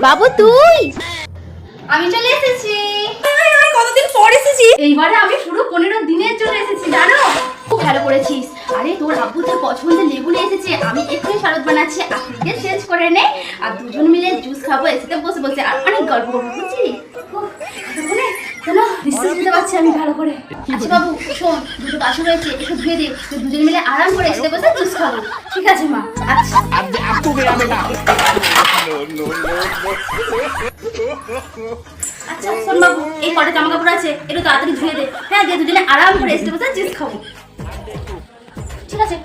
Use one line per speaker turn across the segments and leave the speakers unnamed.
বাবু তুই?
আমি চলে এসেছি।
কতদিন পর এসেছি।
এইবারে আমি পুরো 15 দিনের জন্য এসেছি জানো। খুব ভালো করেছিস। আরে তোর আব্বু তোর পছন্দের লেবু নিয়ে এসেছে, আমি এক্ষুনি শরবত বানাচ্ছি, আপনিকে চেঞ্জ করে নে আর দুজন মিলে জুস খাবো এসে বসে বসে আর অনেক গল্প করবো বুঝলি। চলো নিশ্চিত দিতে পারছি আমি ভালো করে। আচ্ছা বাবু শোন, দুটো বাসন রয়েছে একটু ধুয়ে দে, দুজন মিলে আরাম করে এসে বসে জুস খাবো। ঠিক আছে মা। আচ্ছা আচ্ছা শোন বাবু, এই কটা জামা কাপড় আছে একটু তাড়াতাড়ি ধুয়ে দে। হ্যাঁ দিয়ে দুজনে আরাম করে এসে বসে জুস খাবো। ঠিক আছে।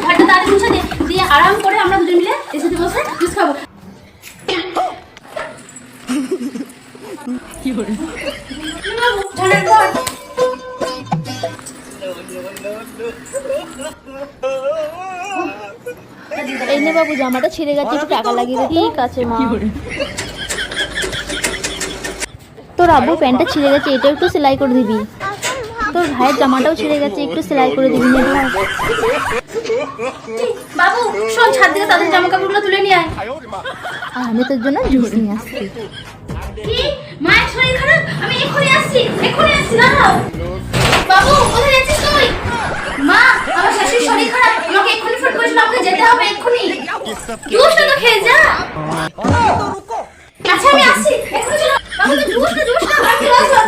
ঘরটা তাড়াতাড়ি মুছে দে, দিয়ে আরাম করে আমরা দুজন মিলে এসে বসে জুস খাবো। কি করে বাবু ঝাড়ার পর
এই নে বাবু, জামাটা ছিঁড়ে গেছে, একটু টাকা লাগিয়ে দে। ঠিক আছে মা। তোর আব্বুর প্যান্টটা ছিঁড়ে গেছে, এটাও একটু সেলাই করে দিবি। তোর ভাইয়ের জামাটাও ছিঁড়ে গেছে, একটু সেলাই করে দিবি নে ভাই।
বাবু শোন, ছাদ থেকে তাদের জামা কাপড়গুলো তুলে নিয়ে আয়।
আর আমি তোর জন্য জুস নিয়ে আসছি।
কি মায়ের শরীর খারাপ? আমি এক্ষুনি আসছি দাঁড়াও। বাবু কোথায় যাচ্ছিস তুই? মা আমার শাশুড়ির শরীর খারাপ, আমাকে এক্ষুনি ফোন করেছিল, আমাকে যেতে হবে এক্ষুনি। জুসটা তো খেয়ে যা। আচ্ছা আমি আসছি এক্ষুনি, চলো বাবু। জুসটা আমি আসলাম।